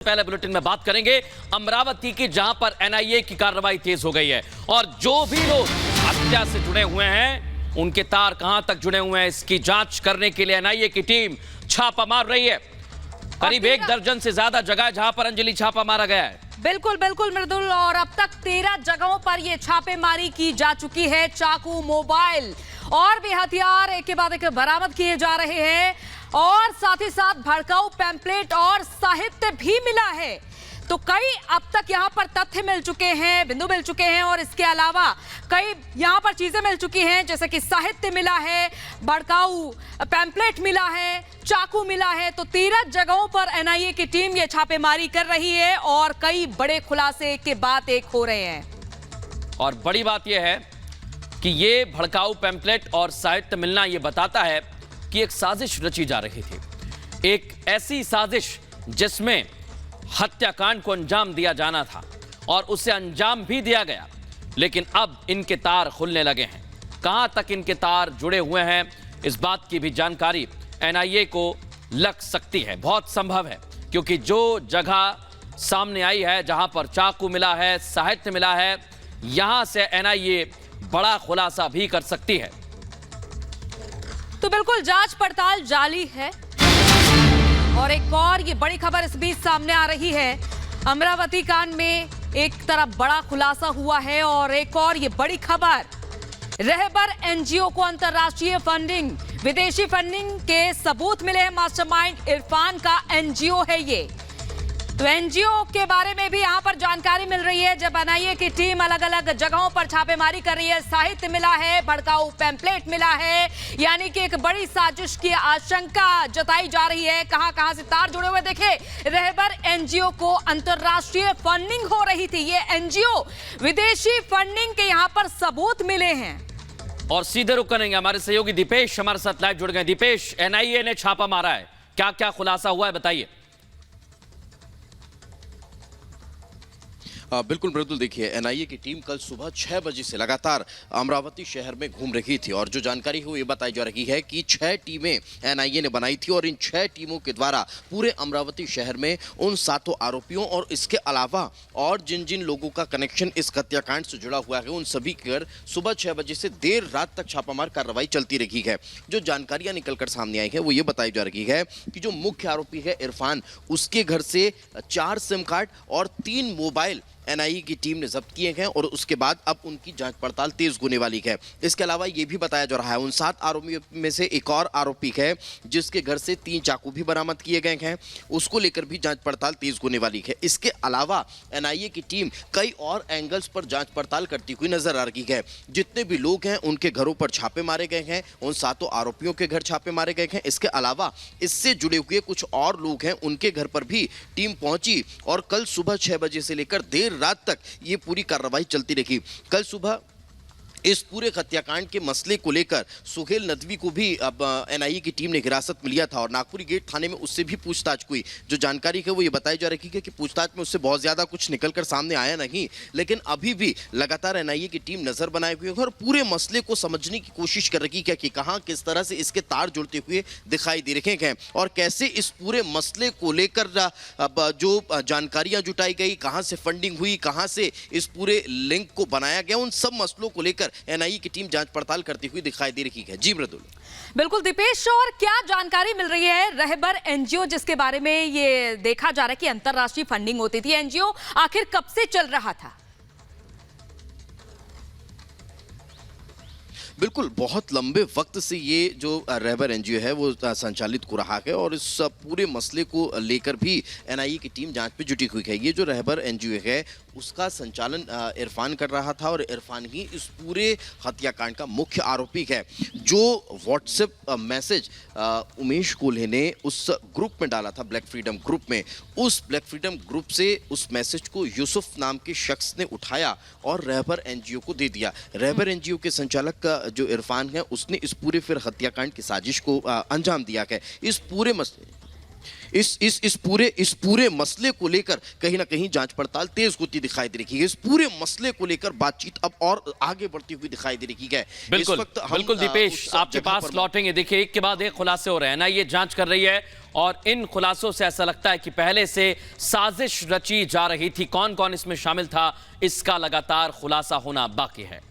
पहले बुलेटिन में बात करेंगे अमरावती की, जहां पर एनआईए की कार्रवाई तेज हो गई है और जो भी लोग हत्या से जुड़े हुए हैं उनके तार कहां तक जुड़े हुए हैं इसकी जांच करने के लिए एनआईए की टीम छापा मार रही है। करीब 1 दर्जन से ज्यादा जगह जहां पर अंजलि छापा मारा गया है। बिल्कुल बिल्कुल मृदुल, और अब तक 13 जगहों पर यह छापेमारी की जा चुकी है। चाकू, मोबाइल और भी हथियार एक के बाद एक बरामद किए जा रहे हैं और साथ ही साथ भड़काऊ पैम्पलेट और साहित्य भी मिला है। तो कई अब तक यहां पर तथ्य मिल चुके हैं, बिंदु मिल चुके हैं और इसके अलावा कई यहां पर चीजें मिल चुकी हैं, जैसे कि साहित्य मिला है, भड़काऊ पैम्पलेट मिला है, चाकू मिला है। तो 13 जगहों पर एनआईए की टीम ये छापेमारी कर रही है और कई बड़े खुलासे के बाद एक हो रहे हैं। और बड़ी बात यह है कि ये भड़काऊ पैम्पलेट और साहित्य मिलना यह बताता है कि एक साजिश रची जा रही थी, एक ऐसी साजिश जिसमें हत्याकांड को अंजाम दिया जाना था और उसे अंजाम भी दिया गया। लेकिन अब इनके तार खुलने लगे हैं। कहां तक इनके तार जुड़े हुए हैं इस बात की भी जानकारी एनआईए को लग सकती है। बहुत संभव है क्योंकि जो जगह सामने आई है, जहां पर चाकू मिला है, साहित्य मिला है, यहां से एनआईए बड़ा खुलासा भी कर सकती है। तो बिल्कुल जांच पड़ताल जारी है और एक और ये बड़ी खबर इस बीच सामने आ रही है। अमरावती कांड में एक तरफ बड़ा खुलासा हुआ है और एक और ये बड़ी खबर, रहबर एनजीओ को अंतरराष्ट्रीय फंडिंग, विदेशी फंडिंग के सबूत मिले हैं। मास्टरमाइंड इरफान का एनजीओ है ये। तो एनजीओ के बारे में भी यहां पर जानकारी मिल रही है। जब एनआईए की टीम अलग अलग जगहों पर छापेमारी कर रही है, साहित्य मिला है, भड़काऊ पैम्पलेट मिला है, यानी कि एक बड़ी साजिश की आशंका जताई जा रही है। कहां से तार जुड़े हुए देखे, रहबर एनजीओ को अंतरराष्ट्रीय फंडिंग हो रही थी। ये एनजीओ विदेशी फंडिंग के यहां पर सबूत मिले हैं। और सीधे रुक करेंगे, हमारे सहयोगी दीपेश हमारे साथ लाइव जुड़ गए। दीपेश, एनआईए ने छापा मारा है, क्या क्या खुलासा हुआ है बताइए। बिल्कुल मृदुल, देखिए एनआईए की टीम कल सुबह 6 बजे से लगातार अमरावती शहर में घूम रही थी और जो जानकारी है वो ये बताई जा रही है कि 6 टीमें एनआईए ने बनाई थी और इन 6 टीमों के द्वारा पूरे अमरावती शहर में उन 7 आरोपियों और इसके अलावा और जिन जिन लोगों का कनेक्शन इस हत्याकांड से जुड़ा हुआ है उन सभी पर सुबह 6 बजे से देर रात तक छापामार कार्रवाई चलती रही है। जो जानकारियां निकलकर सामने आई है वो ये बताई जा रही है कि जो मुख्य आरोपी है इरफान, उसके घर से 4 सिम कार्ड और 3 मोबाइल एनआईए की टीम ने जब्त किए हैं और उसके बाद अब उनकी जांच पड़ताल तेज होने वाली है। इसके अलावा ये भी बताया जा रहा है उन 7 आरोपियों में से एक और आरोपी है जिसके घर से 3 चाकू भी बरामद किए गए हैं, उसको लेकर भी जांच पड़ताल तेज होने वाली है। इसके अलावा एनआईए की टीम कई और एंगल्स पर जांच पड़ताल करती हुई नजर आ रही है। जितने भी लोग हैं उनके घरों पर छापे मारे गए हैं, उन 7 आरोपियों के घर छापे मारे गए हैं। इसके अलावा इससे जुड़े हुए कुछ और लोग हैं, उनके घर पर भी टीम पहुंची और कल सुबह 6 बजे से लेकर देर रात तक ये पूरी कार्रवाई चलती रही। कल सुबह इस पूरे हत्याकांड के मसले को लेकर सुहेल नदवी को भी अब एनआईए की टीम ने हिरासत में लिया था और नागपुरी गेट थाने में उससे भी पूछताछ हुई। जो जानकारी है वो ये बताई जा रही है कि पूछताछ में उससे बहुत ज्यादा कुछ निकलकर सामने आया नहीं, लेकिन अभी भी लगातार एनआईए की टीम नजर बनाए हुए है और पूरे मसले को समझने की कोशिश कर रही है कि कहां किस तरह से इसके तार जुड़ते हुए दिखाई दे रहे हैं और कैसे इस पूरे मसले को लेकर अब जो जानकारियां जुटाई गई, कहां से फंडिंग हुई, कहां से इस पूरे लिंक को बनाया गया, उन सब मसलों को लेकर एनआईए की टीम जांच पड़ताल करती हुई दिखाई दे रही है। जी मृदुल। बिल्कुल दीपेश, और क्या जानकारी मिल रही है रहबर एनजीओ जिसके बारे में ये देखा जा रहा है कि अंतरराष्ट्रीय फंडिंग होती थी, एनजीओ आखिर कब से चल रहा था? बिल्कुल, बहुत लंबे वक्त से ये जो रहबर एनजीओ है वो संचालित हो रहा है और इस पूरे मसले को लेकर भी एनआईए की टीम जांच पे जुटी हुई है। ये जो रहबर एनजीओ है उसका संचालन इरफान कर रहा था और इरफान ही इस पूरे हत्याकांड का मुख्य आरोपी है। जो व्हाट्सएप मैसेज उमेश कोल्हे ने उस ग्रुप में डाला था, ब्लैक फ्रीडम ग्रुप में, उस ब्लैक फ्रीडम ग्रुप से उस मैसेज को यूसुफ नाम के शख्स ने उठाया और रहबर एनजीओ को दे दिया। रहबर एनजीओ के संचालक का जो इरफान है उसने इस पूरे फिर हत्याकांड की साजिश को अंजाम दिया है। इस पूरे इस पूरे मसले को लेकर कहीं ना कहीं जांच पड़ताल तेज होती दिखाई दे रही है। इस पूरे मसले को लेकर बातचीत अब और आगे बढ़ती हुई दिखाई दे रही है। बिल्कुल, इस वक्त हम बिल्कुल दीपेश, उस आपके जगह पास पर लौटेंगे। देखिए, एक के बाद एक खुलासे हो रहे हैं ना, ये जांच कर रही है और इन खुलासों से ऐसा लगता है कि पहले से साजिश रची जा रही थी। कौन कौन इसमें शामिल था, इसका लगातार खुलासा होना बाकी है।